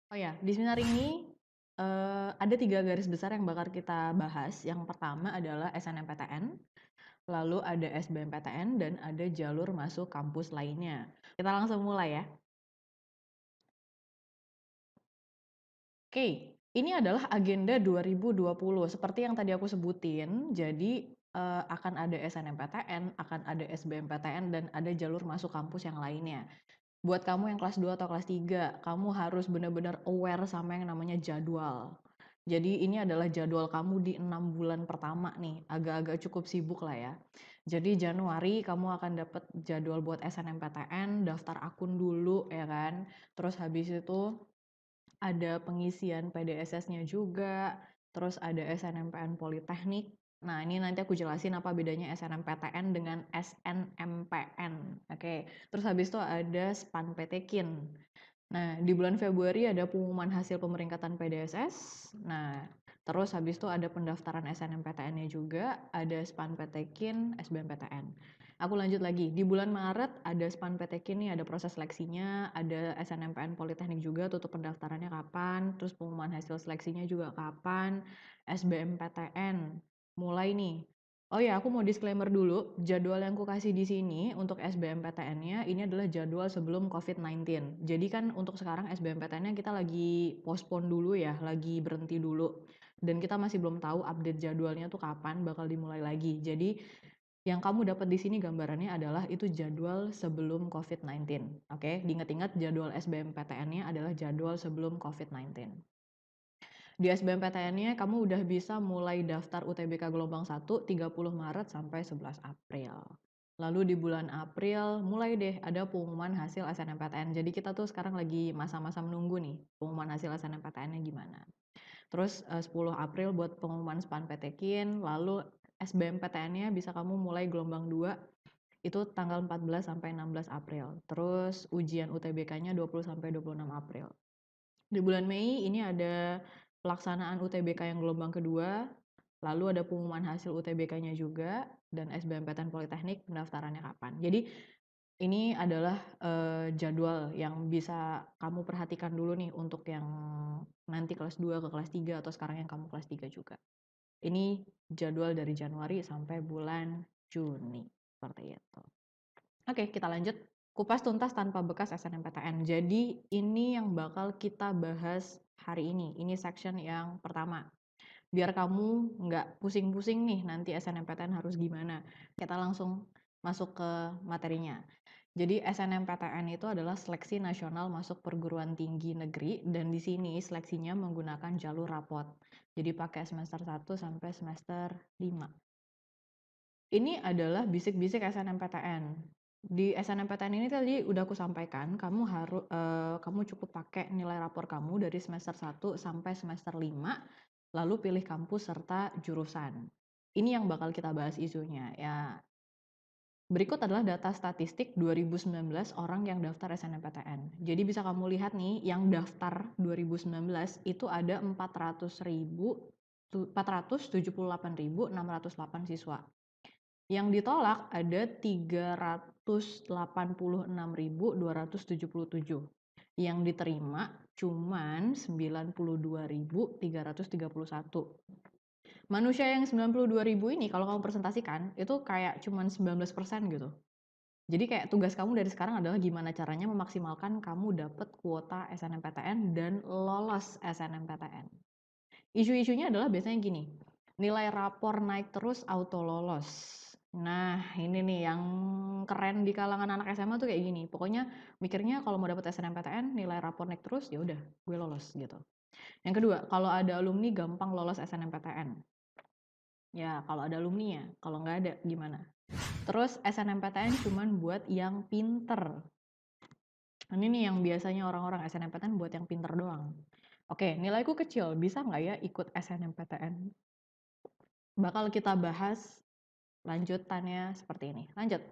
Oh ya, di seminar ini ada 3 garis besar yang bakal kita bahas. Yang pertama adalah SNMPTN, lalu ada SBMPTN, dan ada jalur masuk kampus lainnya. Kita langsung mulai ya. Oke, ini adalah agenda 2020. Seperti yang tadi aku sebutin, jadi akan ada SNMPTN, akan ada SBMPTN, dan ada jalur masuk kampus yang lainnya. Buat kamu yang kelas 2 atau kelas 3, kamu harus benar-benar aware sama yang namanya jadwal. Jadi ini adalah jadwal kamu di 6 bulan pertama nih, agak-agak cukup sibuk lah ya. Jadi Januari kamu akan dapat jadwal buat SNMPTN, daftar akun dulu ya kan. Terus habis itu ada pengisian PDSS-nya juga, terus ada SNMPN Politeknik. Nah, ini nanti aku jelasin apa bedanya SNMPTN dengan SNMPN. Oke, terus habis itu ada SPAN PTKIN. Nah, di bulan Februari ada pengumuman hasil pemeringkatan PDSS. Nah, terus habis itu ada pendaftaran SNMPTN-nya juga, ada SPAN PTKIN, SBMPTN. Aku lanjut lagi, di bulan Maret ada SPAN PTKIN nih, ada proses seleksinya, ada SNMPN Politeknik juga, tutup pendaftarannya kapan, terus pengumuman hasil seleksinya juga kapan, SBMPTN, mulai nih. Oh ya, aku mau disclaimer dulu, jadwal yang aku kasih di sini untuk SBMPTN-nya ini adalah jadwal sebelum COVID-19. Jadi kan untuk sekarang SBMPTN-nya kita lagi postpone dulu ya, lagi berhenti dulu. Dan kita masih belum tahu update jadwalnya tuh kapan bakal dimulai lagi. Jadi yang kamu dapat di sini gambarannya adalah itu jadwal sebelum COVID-19. Oke, diingat-ingat jadwal SBMPTN-nya adalah jadwal sebelum COVID-19. Di SBMPTN-nya kamu udah bisa mulai daftar UTBK gelombang 1 30 Maret sampai 11 April. Lalu di bulan April mulai deh ada pengumuman hasil SNMPTN. Jadi kita tuh sekarang lagi masa-masa menunggu nih pengumuman hasil SNMPTN-nya gimana. Terus 10 April buat pengumuman SPAN PTKIN, lalu SBMPTN-nya bisa kamu mulai gelombang 2 itu tanggal 14 sampai 16 April. Terus ujian UTBK-nya 20 sampai 26 April. Di bulan Mei ini ada pelaksanaan UTBK yang gelombang kedua, lalu ada pengumuman hasil UTBK-nya juga, dan SBMPTN Politeknik pendaftarannya kapan. Jadi ini adalah jadwal yang bisa kamu perhatikan dulu nih untuk yang nanti kelas 2 ke kelas 3 atau sekarang yang kamu kelas 3 juga. Ini jadwal dari Januari sampai bulan Juni, seperti itu. Oke, kita lanjut. Kupas tuntas tanpa bekas SNMPTN. Jadi ini yang bakal kita bahas hari ini. Ini section yang pertama. Biar kamu nggak pusing-pusing nih nanti SNMPTN harus gimana. Kita langsung masuk ke materinya. Jadi SNMPTN itu adalah seleksi nasional masuk perguruan tinggi negeri dan di sini seleksinya menggunakan jalur rapot. Jadi pakai semester 1 sampai semester 5. Ini adalah bisik-bisik SNMPTN. Di SNMPTN ini tadi udah aku sampaikan, kamu cukup pakai nilai rapor kamu dari semester 1 sampai semester 5, lalu pilih kampus serta jurusan. Ini yang bakal kita bahas isunya. Ya, berikut adalah data statistik 2019 orang yang daftar SNMPTN. Jadi bisa kamu lihat nih, yang daftar 2019 itu ada 478.608 siswa. Yang ditolak ada 386.277. Yang diterima cuman 92.331. Manusia yang 92.000 ini kalau kamu presentasikan itu kayak cuman 19% gitu. Jadi kayak tugas kamu dari sekarang adalah gimana caranya memaksimalkan kamu dapat kuota SNMPTN dan lolos SNMPTN. Isu-isunya adalah biasanya gini, nilai rapor naik terus auto lolos. Nah, ini nih yang keren di kalangan anak SMA tuh kayak gini. Pokoknya mikirnya kalau mau dapat SNMPTN, nilai rapor naik terus, ya udah, gue lolos gitu. Yang kedua, kalau ada alumni gampang lolos SNMPTN. Ya, kalau ada alumni ya, kalau nggak ada gimana? Terus SNMPTN cuman buat yang pinter. Ini nih yang biasanya orang-orang SNMPTN buat yang pinter doang. Oke, nilaiku kecil, bisa nggak ya ikut SNMPTN? Bakal kita bahas lanjutannya seperti ini. Lanjut.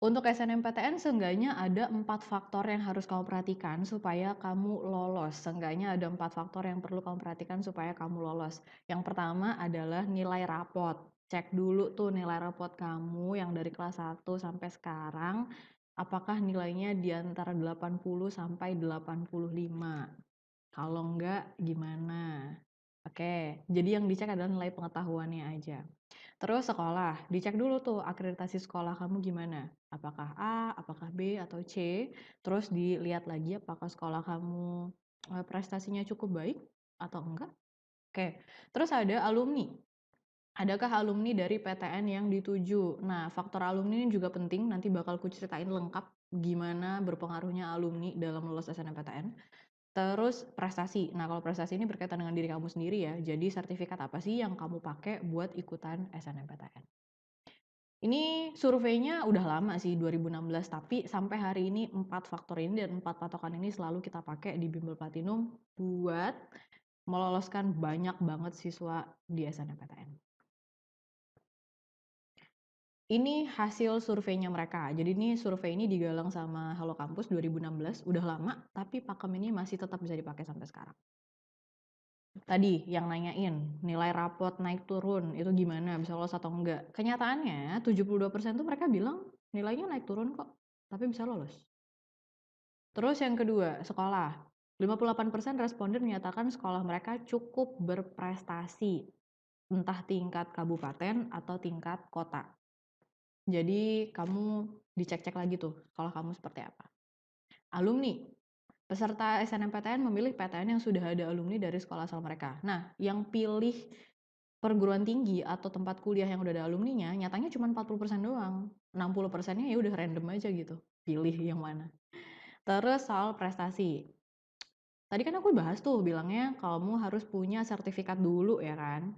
Untuk SNMPTN seenggaknya ada 4 faktor yang harus kamu perhatikan supaya kamu lolos. Seenggaknya ada 4 faktor yang perlu kamu perhatikan supaya kamu lolos. Yang pertama adalah nilai rapot. Cek dulu tuh nilai rapot kamu yang dari kelas 1 sampai sekarang Apakah nilainya di antara 80 sampai 85? Kalau enggak gimana? Oke, jadi yang dicek adalah nilai pengetahuannya aja. Terus sekolah, dicek dulu tuh akreditasi sekolah kamu gimana? Apakah A, apakah B, atau C? Terus dilihat lagi apakah sekolah kamu prestasinya cukup baik atau enggak. Oke, terus ada alumni. Adakah alumni dari PTN yang dituju? Nah, faktor alumni ini juga penting, nanti bakal kuceritain lengkap gimana berpengaruhnya alumni dalam lulus SNMPTN. Terus prestasi. Nah, kalau prestasi ini berkaitan dengan diri kamu sendiri ya. Jadi sertifikat apa sih yang kamu pakai buat ikutan SNMPTN? Ini surveinya udah lama sih 2016, tapi sampai hari ini 4 faktor ini dan 4 patokan ini selalu kita pakai di Bimbel Platinum buat meloloskan banyak banget siswa di SNMPTN. Ini hasil surveinya mereka. Jadi ini survei ini digalang sama Halo Kampus 2016, udah lama, tapi pakem ini masih tetap bisa dipakai sampai sekarang. Tadi yang nanyain, nilai rapot naik turun itu gimana, bisa lolos atau enggak? Kenyataannya 72% tuh mereka bilang nilainya naik turun kok, tapi bisa lolos. Terus yang kedua, sekolah. 58% responden menyatakan sekolah mereka cukup berprestasi, entah tingkat kabupaten atau tingkat kota. Jadi kamu dicek-cek lagi tuh sekolah kamu seperti apa. Alumni. Peserta SNMPTN memilih PTN yang sudah ada alumni dari sekolah asal mereka. Nah, yang pilih perguruan tinggi atau tempat kuliah yang udah ada alumninya, nyatanya cuma 40% doang. 60%-nya ya udah random aja gitu, pilih yang mana. Terus soal prestasi. Tadi kan aku bahas tuh bilangnya kamu harus punya sertifikat dulu ya kan.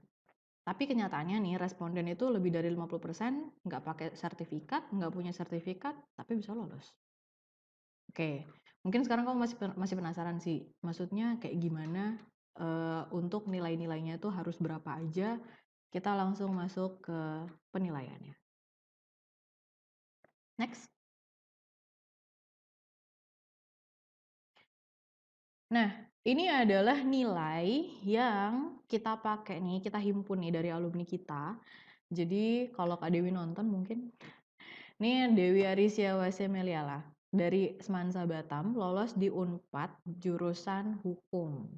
Tapi kenyataannya nih responden itu lebih dari 50% nggak pakai sertifikat, nggak punya sertifikat, tapi bisa lolos. Oke, mungkin sekarang kamu masih penasaran sih, maksudnya kayak gimana untuk nilai-nilainya itu harus berapa aja? Kita langsung masuk ke penilaiannya. Next. Nah, ini adalah nilai yang kita pakai nih, kita himpun nih dari alumni kita. Jadi kalau Kak Dewi nonton mungkin, ini Dewi Arisya Wasemeliala dari Semansa Batam, lolos di Unpad jurusan hukum.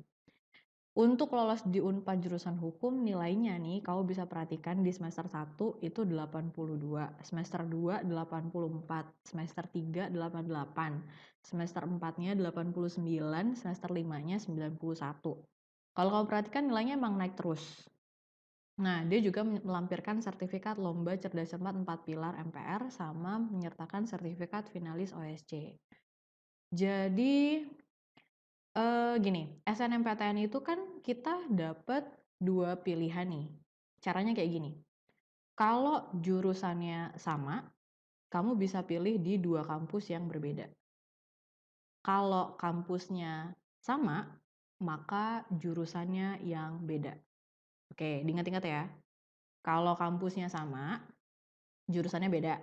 Untuk lolos di Unpad jurusan hukum nilainya nih kamu bisa perhatikan di semester 1 itu 82, semester 2 84, semester 3 88, semester 4-nya 89, semester 5-nya 91. Kalau kamu perhatikan nilainya emang naik terus. Nah, dia juga melampirkan sertifikat lomba cerdas cermat 4 pilar MPR sama menyertakan sertifikat finalis OSC. Jadi gini, SNMPTN itu kan kita dapat 2 pilihan nih. Caranya kayak gini, kalau jurusannya sama, kamu bisa pilih di 2 kampus yang berbeda. Kalau kampusnya sama, maka jurusannya yang beda. Oke, diingat-ingat ya. Kalau kampusnya sama, jurusannya beda.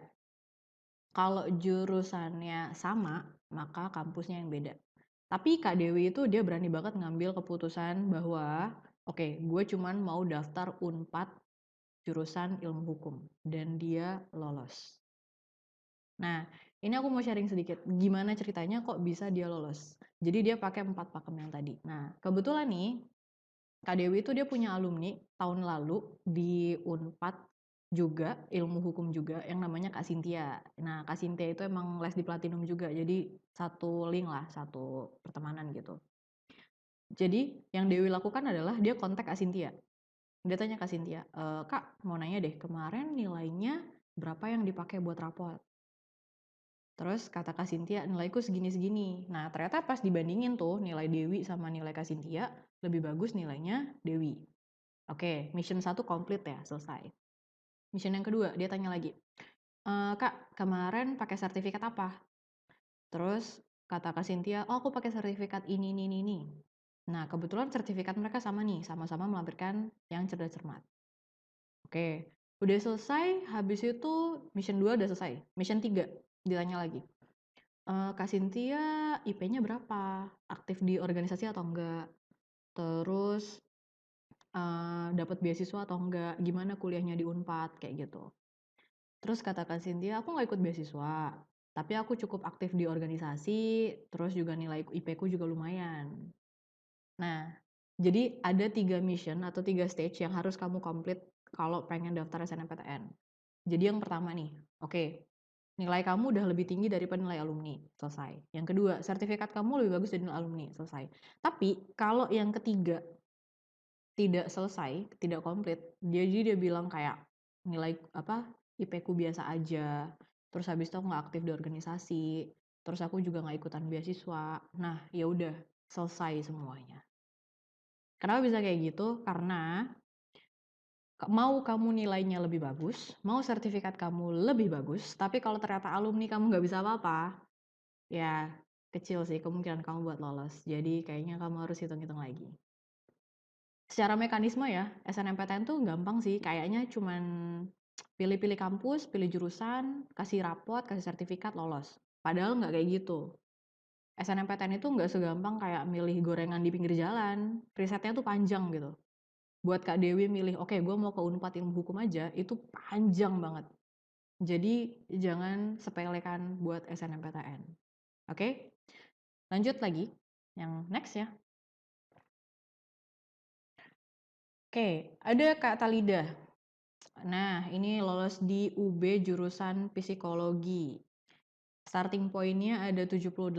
Kalau jurusannya sama, maka kampusnya yang beda. Tapi Kak Dewi itu dia berani banget ngambil keputusan bahwa, oke, gue cuman mau daftar Unpad jurusan ilmu hukum dan dia lolos. Nah, ini aku mau sharing sedikit gimana ceritanya kok bisa dia lolos. Jadi dia pakai 4 pakem yang tadi. Nah, kebetulan nih Kak Dewi itu dia punya alumni tahun lalu di Unpad juga, ilmu hukum juga, yang namanya Kak Cynthia. Nah, Kak Cynthia itu emang les di Platinum juga, jadi satu link lah, satu pertemanan gitu. Jadi yang Dewi lakukan adalah dia kontak Kak Cynthia. Dia tanya Kak Cynthia, Kak mau nanya deh, kemarin nilainya berapa yang dipakai buat rapot? Terus kata Kak Cynthia, nilaiku segini-segini. Nah, ternyata pas dibandingin tuh nilai Dewi sama nilai Kak Cynthia, lebih bagus nilainya Dewi. Oke, mission 1 komplit ya, selesai. Mission yang kedua, dia tanya lagi, Kak, kemarin pakai sertifikat apa? Terus kata Kak Cynthia, oh aku pakai sertifikat ini. Nah, kebetulan sertifikat mereka sama nih, sama-sama melampirkan yang cerdas cermat. Oke, udah selesai, habis itu mission 2 udah selesai. Mission 3, ditanya lagi, Kak Cynthia IP-nya berapa? Aktif di organisasi atau enggak? Terus dapat beasiswa atau enggak? Gimana kuliahnya di Unpad? Kayak gitu. Terus kata Kak Cynthia, aku nggak ikut beasiswa, Tapi aku cukup aktif di organisasi, terus juga nilai IP-ku juga lumayan. Nah, jadi ada 3 mission atau 3 stage yang harus kamu complete kalau pengen daftar SNMPTN. Jadi yang pertama nih, oke, nilai kamu udah lebih tinggi daripada nilai alumni, selesai. Yang kedua, sertifikat kamu lebih bagus dari nilai alumni, selesai. Tapi kalau yang ketiga tidak selesai, tidak komplit, jadi dia bilang kayak nilai apa, IP-ku biasa aja, terus habis itu aku nggak aktif di organisasi, terus aku juga nggak ikutan beasiswa. Nah, ya udah, selesai semuanya. Kenapa bisa kayak gitu? Karena mau kamu nilainya lebih bagus, mau sertifikat kamu lebih bagus, tapi kalau ternyata alumni kamu nggak bisa apa-apa, ya kecil sih kemungkinan kamu buat lolos. Jadi kayaknya kamu harus hitung-hitung lagi. Secara mekanisme ya, SNMPTN tuh gampang sih, kayaknya cuman pilih-pilih kampus, pilih jurusan, kasih rapot, kasih sertifikat, lolos. Padahal nggak kayak gitu. SNMPTN itu nggak segampang kayak milih gorengan di pinggir jalan, risetnya tuh panjang gitu. Buat Kak Dewi milih, oke gue mau ke Unpad Ilmu Hukum aja, itu panjang banget. Jadi jangan sepelekan buat SNMPTN. Oke, lanjut lagi. Yang next ya. Oke, ada Kak Talida. Nah, ini lolos di UB jurusan psikologi. Starting point-nya ada 78,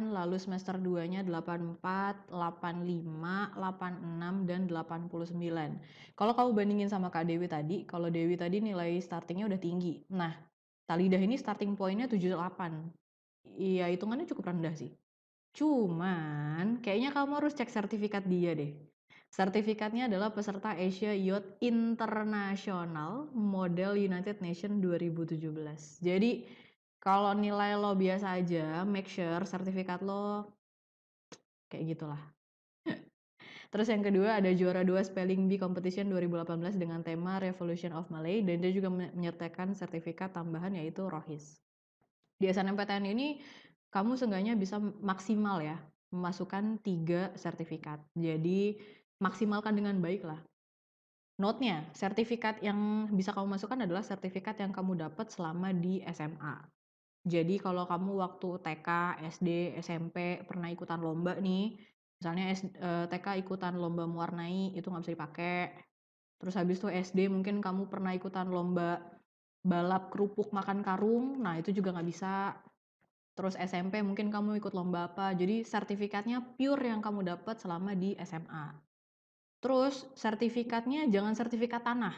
lalu semester 2-nya 84, 85, 86, dan 89. Kalau kamu bandingin sama Kak Dewi tadi, kalau Dewi tadi nilai startingnya udah tinggi. Nah, Talidah ini starting point-nya 78. Iya, hitungannya cukup rendah sih. Cuman, kayaknya kamu harus cek sertifikat dia deh. Sertifikatnya adalah peserta Asia Youth International Model United Nations 2017. Jadi, kalau nilai lo biasa aja, make sure sertifikat lo kayak gitulah. Terus yang kedua ada juara 2 Spelling Bee Competition 2018 dengan tema Revolution of Malay, dan dia juga menyertakan sertifikat tambahan yaitu ROHIS. Di SNMPTN ini kamu seenggaknya bisa maksimal ya memasukkan 3 sertifikat. Jadi maksimalkan dengan baik lah. Note-nya, sertifikat yang bisa kamu masukkan adalah sertifikat yang kamu dapat selama di SMA. Jadi kalau kamu waktu TK, SD, SMP pernah ikutan lomba nih, misalnya TK ikutan lomba mewarnai, itu nggak bisa dipakai. Terus habis itu SD mungkin kamu pernah ikutan lomba balap kerupuk makan karung, nah itu juga nggak bisa. Terus SMP mungkin kamu ikut lomba apa, jadi sertifikatnya pure yang kamu dapat selama di SMA. Terus sertifikatnya jangan sertifikat tanah,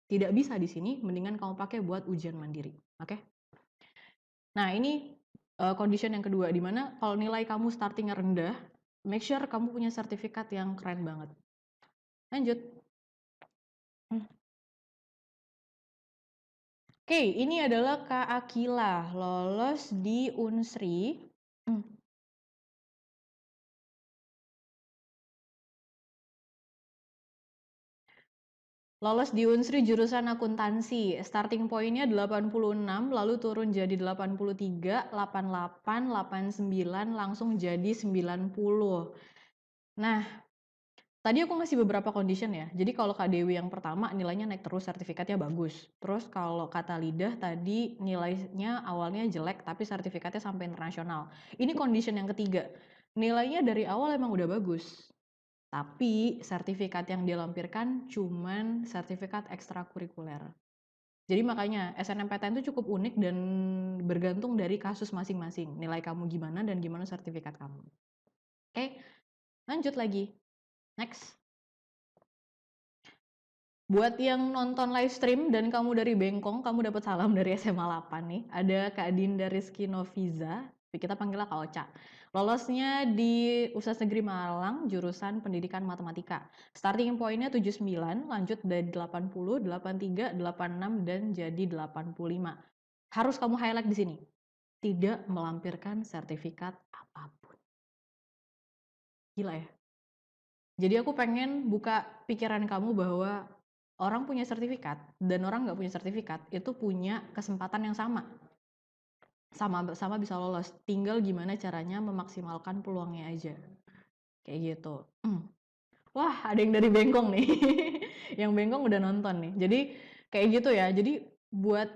tidak bisa di sini, mendingan kamu pakai buat ujian mandiri, oke? Nah ini condition yang kedua, dimana kalau nilai kamu startingnya rendah, make sure kamu punya sertifikat yang keren banget. Lanjut. Oke, ini adalah Kak Akila, lolos di Unsri. Lolos di Unsri jurusan akuntansi, starting point-nya 86, lalu turun jadi 83, 88, 89, langsung jadi 90. Nah, tadi aku ngasih beberapa condition ya. Jadi kalau Kak Dewi yang pertama nilainya naik terus, sertifikatnya bagus. Terus kalau kata Lidah tadi nilainya awalnya jelek tapi sertifikatnya sampai internasional. Ini condition yang ketiga. Nilainya dari awal emang udah bagus. Tapi sertifikat yang dia lampirkan cuman sertifikat ekstrakurikuler. Jadi makanya SNMPTN itu cukup unik dan bergantung dari kasus masing-masing. Nilai kamu gimana dan gimana sertifikat kamu. Oke, lanjut lagi. Next. Buat yang nonton live stream dan kamu dari Bengkong, kamu dapat salam dari SMA 8 nih. Ada Kak Dinda Rizky Noviza, kita panggilnya Kak Ocha. Lolosnya di Universitas Negeri Malang, jurusan Pendidikan Matematika. Starting point-nya 79, lanjut dari 80, 83, 86, dan jadi 85. Harus kamu highlight di sini. Tidak melampirkan sertifikat apapun. Gila ya? Jadi aku pengen buka pikiran kamu bahwa orang punya sertifikat dan orang nggak punya sertifikat itu punya kesempatan yang sama. Sama bisa lolos. Tinggal gimana caranya memaksimalkan peluangnya aja. Kayak gitu. Wah, ada yang dari Bengkong nih. Yang Bengkong udah nonton nih. Jadi kayak gitu ya. Jadi buat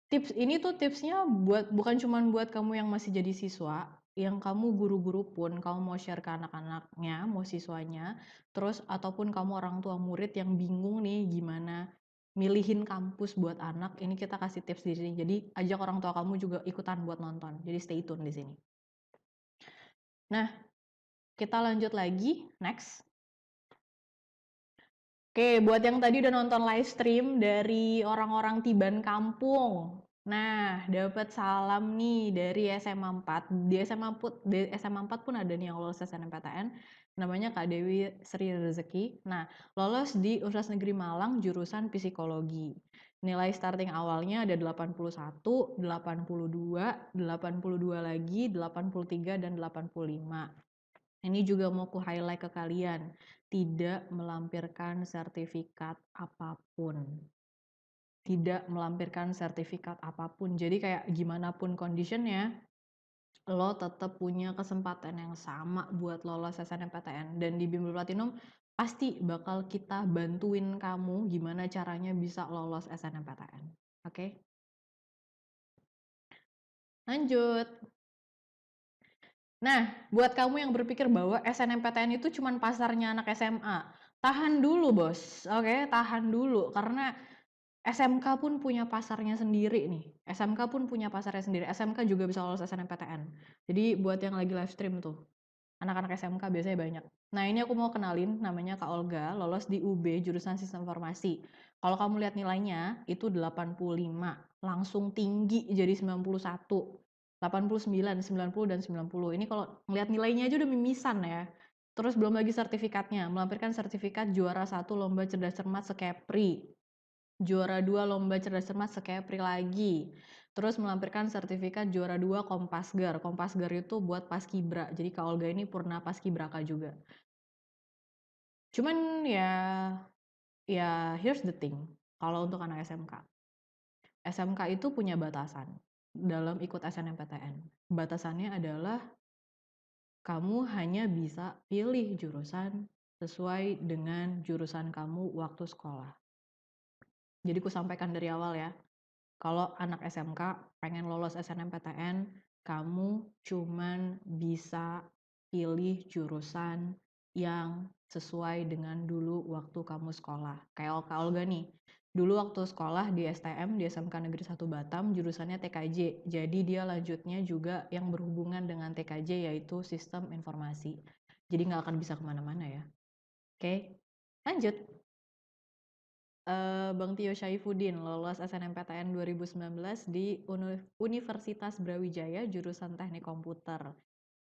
Tips ini tuh tipsnya bukan cuman buat kamu yang masih jadi siswa, yang kamu guru-guru pun kamu mau share ke anak-anaknya, mau siswanya, terus ataupun kamu orang tua murid yang bingung nih gimana milihin kampus buat anak, ini kita kasih tips di sini. Jadi ajak orang tua kamu juga ikutan buat nonton. Jadi stay tune di sini. Nah, kita lanjut lagi, next. Oke, buat yang tadi udah nonton live stream dari orang-orang Tiban Kampung. Nah, dapat salam nih dari SMA 4. Di SMA 4 pun ada nih yang lolos SNMPTN. Namanya Kak Dewi Sri Rezeki. Nah, lolos di Universitas Negeri Malang jurusan psikologi. Nilai starting awalnya ada 81, 82, 82 lagi, 83, dan 85. Ini juga mau ku highlight ke kalian, tidak melampirkan sertifikat apapun. Tidak melampirkan sertifikat apapun. Jadi kayak gimana pun conditionnya, lo tetap punya kesempatan yang sama buat lolos SNMPTN. Dan di Bimbel Platinum pasti bakal kita bantuin kamu gimana caranya bisa lolos SNMPTN. Oke? Lanjut. Nah, buat kamu yang berpikir bahwa SNMPTN itu cuma pasarnya anak SMA, tahan dulu bos, oke, tahan dulu, karena SMK pun punya pasarnya sendiri nih, SMK pun punya pasarnya sendiri, SMK juga bisa lolos SNMPTN. Jadi buat yang lagi live stream tuh, anak-anak SMK biasanya banyak. Nah ini aku mau kenalin, namanya Kak Olga, lolos di UB jurusan Sistem Informasi. Kalau kamu lihat nilainya, itu 85, langsung tinggi jadi 91. 89, 90, dan 90. Ini kalau ngeliat nilainya aja udah mimisan ya. Terus belum lagi sertifikatnya, melampirkan sertifikat juara 1 lomba cerdas cermat Sekepri. Juara 2 lomba cerdas cermat Sekepri lagi. Terus melampirkan sertifikat juara 2 Kompasgar. Kompasgar itu buat Paskibra. Jadi Kak Olga ini purna Paskibraka juga. Cuman ya here's the thing. Kalau untuk anak SMK. SMK itu punya batasan dalam ikut SNMPTN. Batasannya adalah kamu hanya bisa pilih jurusan sesuai dengan jurusan kamu waktu sekolah. Jadi ku sampaikan dari awal ya, kalau anak SMK pengen lolos SNMPTN, kamu cuman bisa pilih jurusan yang sesuai dengan dulu waktu kamu sekolah. Kayak Kak Olga nih, dulu waktu sekolah di STM, di SMK Negeri 1 Batam, jurusannya TKJ. Jadi dia lanjutnya juga yang berhubungan dengan TKJ, yaitu Sistem Informasi. Jadi nggak akan bisa kemana-mana ya. Oke, lanjut. Bang Tio Syaifuddin lolos SNMPTN 2019 di Universitas Brawijaya jurusan Teknik Komputer.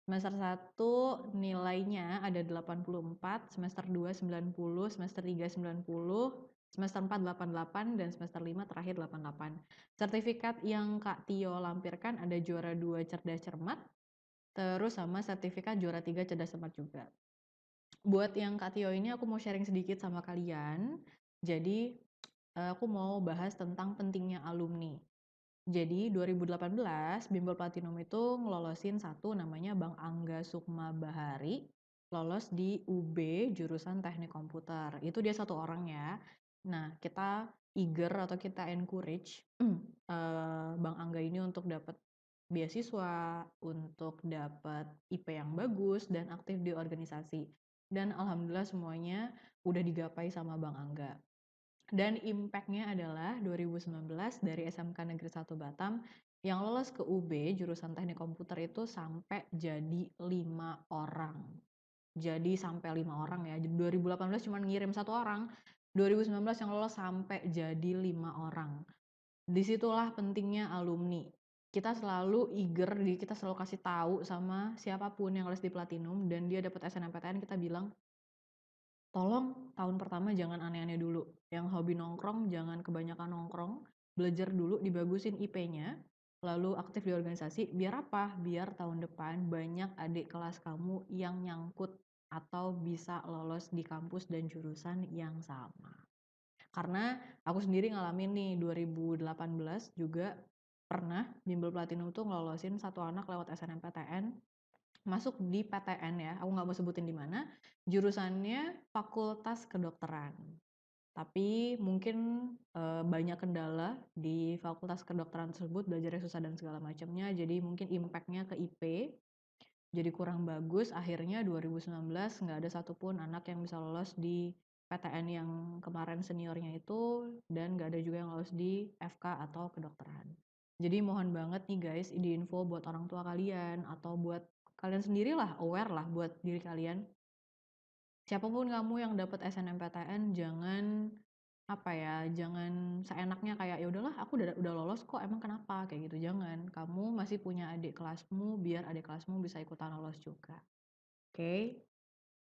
Semester 1 nilainya ada 84, semester 2 90, semester 3 90, semester 4 88, dan semester 5 terakhir 88. Sertifikat yang Kak Tio lampirkan ada juara 2 cerdas cermat, terus sama sertifikat juara 3 cerdas cermat juga. Buat yang Kak Tio ini aku mau sharing sedikit sama kalian. Jadi aku mau bahas tentang pentingnya alumni. Jadi 2018 Bimbel Platinum itu ngelolosin satu namanya Bang Angga Sukma Bahari, lolos di UB jurusan Teknik Komputer. Itu dia satu orang ya. Nah, kita eager atau kita encourage Bang Angga ini untuk dapat beasiswa, untuk dapat IP yang bagus dan aktif di organisasi. Dan alhamdulillah semuanya udah digapai sama Bang Angga. Dan impact-nya adalah 2019 dari SMK Negeri 1 Batam yang lolos ke UB jurusan Teknik Komputer itu sampai jadi 5 orang. Jadi sampai 5 orang ya. 2018 cuma ngirim 1 orang, 2019 yang lolos sampai jadi 5 orang. Disitulah pentingnya alumni. Kita selalu eager, kita selalu kasih tahu sama siapapun yang les di Platinum dan dia dapat SNMPTN, kita bilang, tolong tahun pertama jangan aneh-aneh dulu. Yang hobi nongkrong jangan kebanyakan nongkrong, belajar dulu dibagusin IP-nya, lalu aktif di organisasi. Biar apa? Biar tahun depan banyak adik kelas kamu yang nyangkut atau bisa lolos di kampus dan jurusan yang sama. Karena aku sendiri ngalamin nih 2018 juga pernah Bimbel Platinum tuh ngelolosin satu anak lewat SNMPTN masuk di PTN ya, aku nggak mau sebutin di mana, jurusannya Fakultas Kedokteran. Tapi mungkin banyak kendala di fakultas kedokteran tersebut, belajarnya susah dan segala macamnya, jadi mungkin impact-nya ke IP jadi kurang bagus. Akhirnya 2019 nggak ada satupun anak yang bisa lolos di PTN yang kemarin seniornya itu, dan nggak ada juga yang lolos di FK atau kedokteran. Jadi mohon banget nih guys, ini info buat orang tua kalian atau buat kalian sendirilah, aware lah buat diri kalian. Siapapun kamu yang dapat SNMPTN, jangan apa ya, jangan seenaknya kayak ya udahlah aku udah lolos kok, emang kenapa kayak gitu, jangan. Kamu masih punya adik kelasmu, biar adik kelasmu bisa ikutan lolos juga. Oke,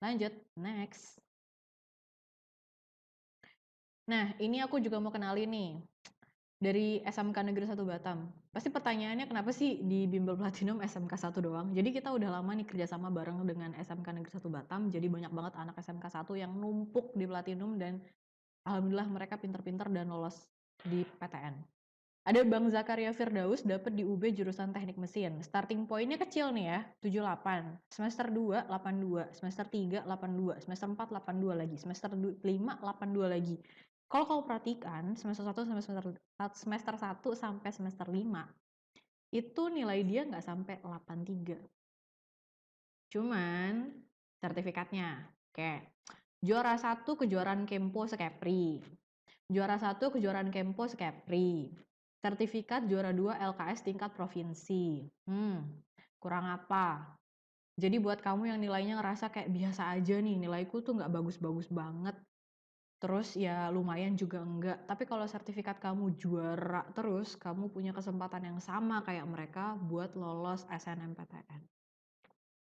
lanjut next. Nah, ini aku juga mau kenalin nih dari SMK Negeri 1 Batam. Pasti pertanyaannya kenapa sih di Bimbel Platinum SMK 1 doang? Jadi kita udah lama nih kerjasama bareng dengan SMK Negeri 1 Batam, jadi banyak banget anak SMK 1 yang numpuk di Platinum dan alhamdulillah mereka pinter-pinter dan lolos di PTN. Ada Bang Zakaria Firdaus dapat di UB jurusan Teknik Mesin. Starting point-nya kecil nih ya, 78. Semester 2 82, semester 3 82, semester 4 82 lagi, semester 5 82 lagi. Kalau kau perhatikan semester 1 semester 1 sampai semester 5 itu nilai dia nggak sampai 83. Cuman sertifikatnya, oke. Juara 1 kejuaraan Kempo Sekepri. Juara 1 kejuaraan Kempo Sekepri. Sertifikat juara 2 LKS tingkat provinsi. Kurang apa? Jadi buat kamu yang nilainya ngerasa kayak biasa aja nih, nilaiku tuh nggak bagus-bagus banget. Terus ya lumayan juga enggak. Tapi kalau sertifikat kamu juara terus, kamu punya kesempatan yang sama kayak mereka buat lolos SNMPTN.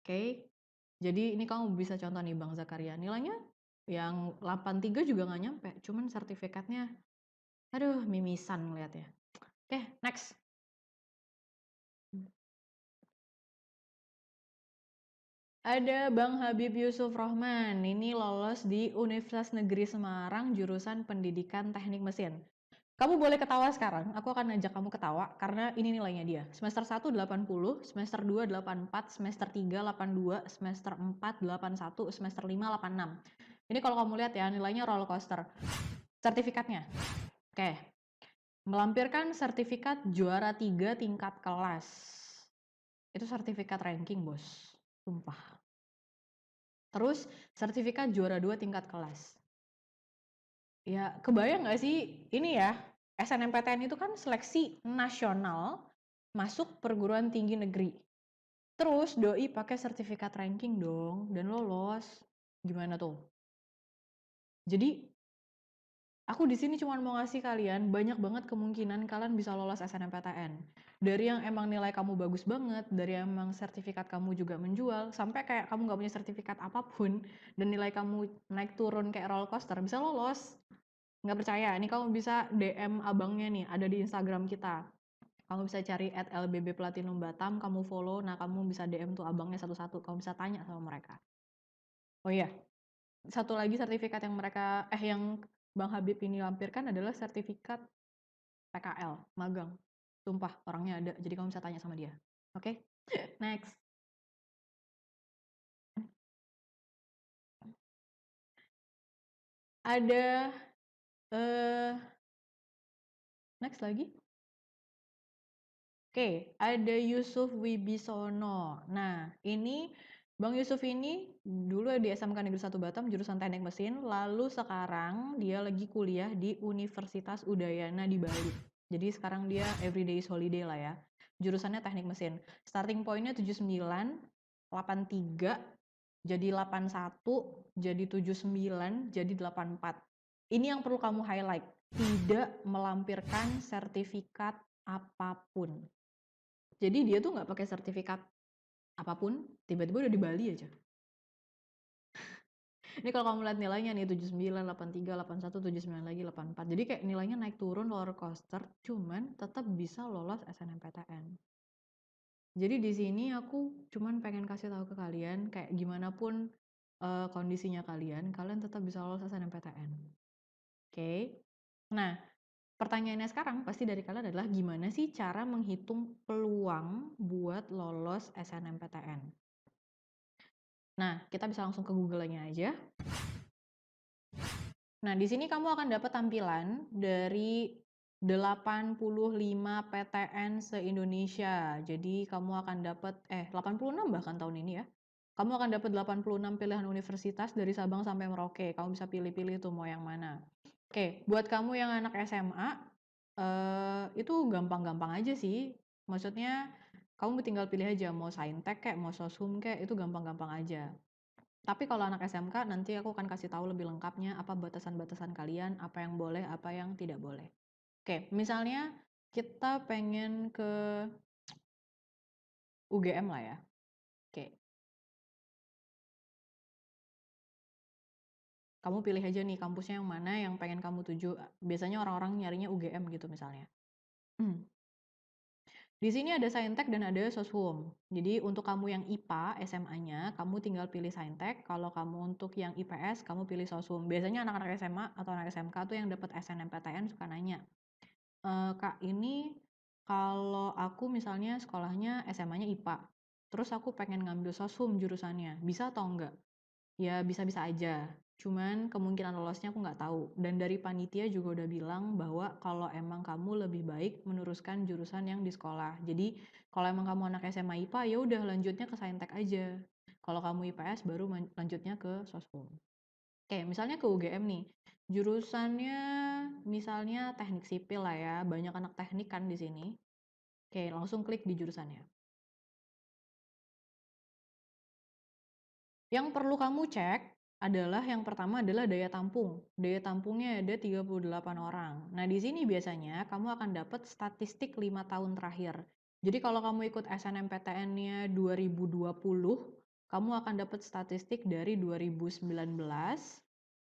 Oke? Jadi ini kamu bisa contoh nih Bang Zakaria. Nilainya yang 83 juga nggak nyampe. Cuman sertifikatnya, aduh mimisan ngeliatnya. Oke, next. Ada Bang Habib Yusuf Rohman. Ini lolos di Universitas Negeri Semarang, jurusan Pendidikan Teknik Mesin. Kamu boleh ketawa sekarang, aku akan ngajak kamu ketawa karena ini nilainya dia. Semester 1 80, semester 2 84, semester 3 82, semester 4 81, semester 5 86. Ini kalau kamu lihat ya, nilainya roller coaster. Sertifikatnya. Oke. Melampirkan sertifikat juara 3 tingkat kelas. Itu sertifikat ranking, Bos. Sumpah. Terus sertifikat juara 2 tingkat kelas. Ya, kebayang nggak sih ini ya, SNMPTN itu kan seleksi nasional masuk perguruan tinggi negeri. Terus doi pakai sertifikat ranking dong dan lolos. Gimana tuh? Jadi aku di sini cuma mau ngasih kalian banyak banget kemungkinan kalian bisa lolos SNMPTN. Dari yang emang nilai kamu bagus banget, dari yang emang sertifikat kamu juga menjual, sampai kayak kamu nggak punya sertifikat apapun dan nilai kamu naik turun kayak roller coaster, bisa lolos. Nggak percaya? Ini kamu bisa DM abangnya nih, ada di Instagram kita. Kamu bisa cari @lbb_platinum_batam, kamu follow, nah kamu bisa DM tuh abangnya satu-satu, kamu bisa tanya sama mereka. Oh iya, satu lagi sertifikat yang yang Bang Habib ini lampirkan adalah sertifikat PKL, magang. Sumpah, orangnya ada, jadi kamu bisa tanya sama dia. Oke, next. Ada, next lagi. Oke, ada Yusuf Wibisono. Nah, ini Bang Yusuf ini dulu di SMK Negeri 1 Batam jurusan Teknik Mesin, lalu sekarang dia lagi kuliah di Universitas Udayana di Bali. Jadi sekarang dia everyday is holiday lah ya. Jurusannya Teknik Mesin. Starting point-nya 79, 83, jadi 81, jadi 79, jadi 84. Ini yang perlu kamu highlight. Tidak melampirkan sertifikat apapun. Jadi dia tuh nggak pakai sertifikat apapun, tiba-tiba udah di Bali aja. Ini kalau kamu lihat nilainya nih 79, 83, 81, 79 lagi 84. Jadi kayak nilainya naik turun roller coaster, cuman tetap bisa lolos SNMPTN. Jadi di sini aku cuman pengen kasih tahu ke kalian kayak gimana pun kondisinya kalian tetap bisa lolos SNMPTN. Oke. Nah, pertanyaannya sekarang pasti dari kalian adalah gimana sih cara menghitung peluang buat lolos SNMPTN? Nah, kita bisa langsung ke Google-nya aja. Nah, di sini kamu akan dapat tampilan dari 85 PTN se-Indonesia. Jadi kamu akan dapat 86 bahkan tahun ini ya. Kamu akan dapat 86 pilihan universitas dari Sabang sampai Merauke. Kamu bisa pilih-pilih tuh mau yang mana. Oke, buat kamu yang anak SMA, itu gampang-gampang aja sih. Maksudnya kamu tinggal pilih aja mau Saintek kek, mau Soshum kek, itu gampang-gampang aja. Tapi kalau anak SMK nanti aku akan kasih tahu lebih lengkapnya apa batasan-batasan kalian, apa yang boleh, apa yang tidak boleh. Oke, misalnya kita pengen ke UGM lah ya. Oke, kamu pilih aja nih kampusnya yang mana yang pengen kamu tuju. Biasanya orang-orang nyarinya UGM gitu misalnya. Di sini ada Saintek dan ada Soshum. Jadi untuk kamu yang IPA SMA-nya, kamu tinggal pilih Saintek. Kalau kamu untuk yang IPS, kamu pilih Soshum. Biasanya anak-anak SMA atau anak SMK tuh yang dapat SNMPTN suka nanya, Kak, ini kalau aku misalnya sekolahnya SMA-nya IPA, terus aku pengen ngambil Soshum jurusannya, bisa atau enggak? Ya bisa-bisa aja, cuman kemungkinan lolosnya aku nggak tahu. Dan dari panitia juga udah bilang bahwa kalau emang kamu lebih baik meneruskan jurusan yang di sekolah. Jadi kalau emang kamu anak SMA IPA ya udah lanjutnya ke Saintek aja. Kalau kamu IPS baru lanjutnya ke Soshum. Oke, misalnya ke UGM nih. Jurusannya misalnya teknik sipil lah ya, banyak anak teknik kan di sini. Oke, langsung klik di jurusannya. Yang perlu kamu cek adalah yang pertama adalah daya tampung. Daya tampungnya ada 38 orang. Nah, di sini biasanya kamu akan dapat statistik 5 tahun terakhir. Jadi kalau kamu ikut SNMPTN-nya 2020, kamu akan dapat statistik dari 2019,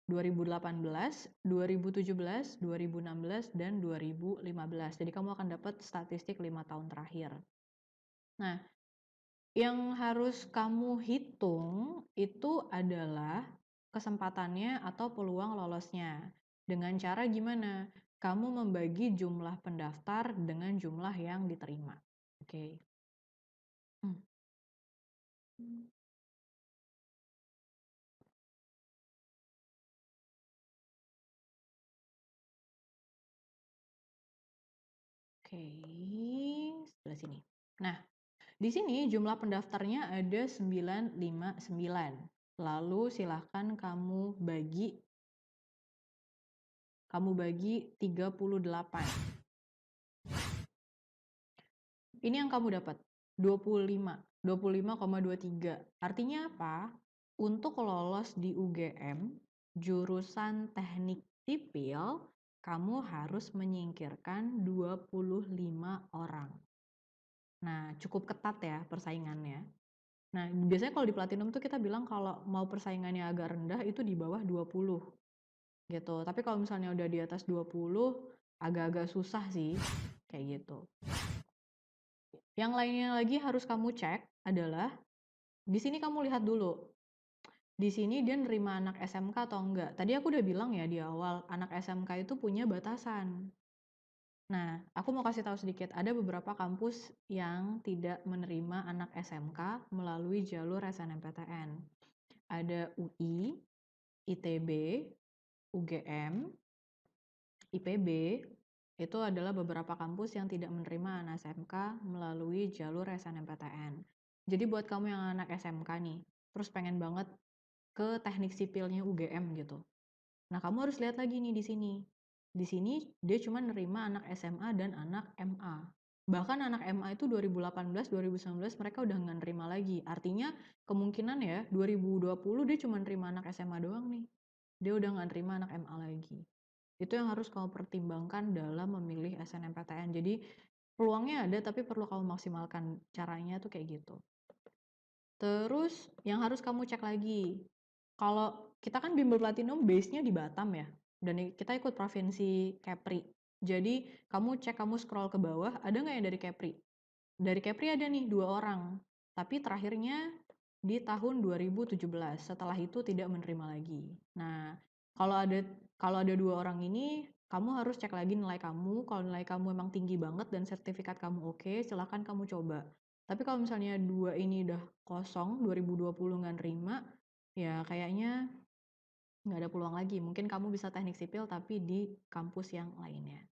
2018, 2017, 2016, dan 2015. Jadi kamu akan dapat statistik 5 tahun terakhir. Nah, yang harus kamu hitung itu adalah kesempatannya atau peluang lolosnya. Dengan cara gimana? Kamu membagi jumlah pendaftar dengan jumlah yang diterima. Oke. Hmm. Oke, sebelah sini. Nah, di sini jumlah pendaftarnya ada 959. Lalu silahkan kamu bagi 38. Ini yang kamu dapat, 25,23. Artinya apa? Untuk lolos di UGM, jurusan teknik sipil, kamu harus menyingkirkan 25 orang. Nah, cukup ketat ya persaingannya. Nah, biasanya kalau di Platinum tuh kita bilang kalau mau persaingannya agak rendah itu di bawah 20 gitu. Tapi kalau misalnya udah di atas 20 agak-agak susah sih kayak gitu. Yang lainnya lagi harus kamu cek adalah di sini kamu lihat dulu. Di sini dia nerima anak SMK atau enggak. Tadi aku udah bilang ya di awal, anak SMK itu punya batasan. Nah, aku mau kasih tahu sedikit, ada beberapa kampus yang tidak menerima anak SMK melalui jalur SNMPTN. Ada UI, ITB, UGM, IPB, itu adalah beberapa kampus yang tidak menerima anak SMK melalui jalur SNMPTN. Jadi buat kamu yang anak SMK nih, terus pengen banget ke teknik sipilnya UGM gitu. Nah, kamu harus lihat lagi nih di sini. Di sini dia cuma nerima anak SMA dan anak MA. Bahkan anak MA itu 2018, 2019 mereka udah nggak nerima lagi. Artinya kemungkinan ya 2020 dia cuma nerima anak SMA doang nih. Dia udah nggak nerima anak MA lagi. Itu yang harus kamu pertimbangkan dalam memilih SNMPTN. Jadi peluangnya ada tapi perlu kamu maksimalkan. Caranya tuh kayak gitu. Terus yang harus kamu cek lagi, kalau kita kan Bimbel Platinum base-nya di Batam ya, dan kita ikut provinsi Kepri. Jadi kamu cek, kamu scroll ke bawah, ada nggak yang dari Kepri? Dari Kepri ada nih 2 orang, tapi terakhirnya di tahun 2017. Setelah itu tidak menerima lagi. Nah, kalau ada 2 orang ini, kamu harus cek lagi nilai kamu. Kalau nilai kamu memang tinggi banget dan sertifikat kamu oke, silahkan kamu coba. Tapi kalau misalnya 2 ini udah kosong, 2020 nggak nerima, ya kayaknya nggak ada peluang lagi, mungkin kamu bisa teknik sipil tapi di kampus yang lainnya.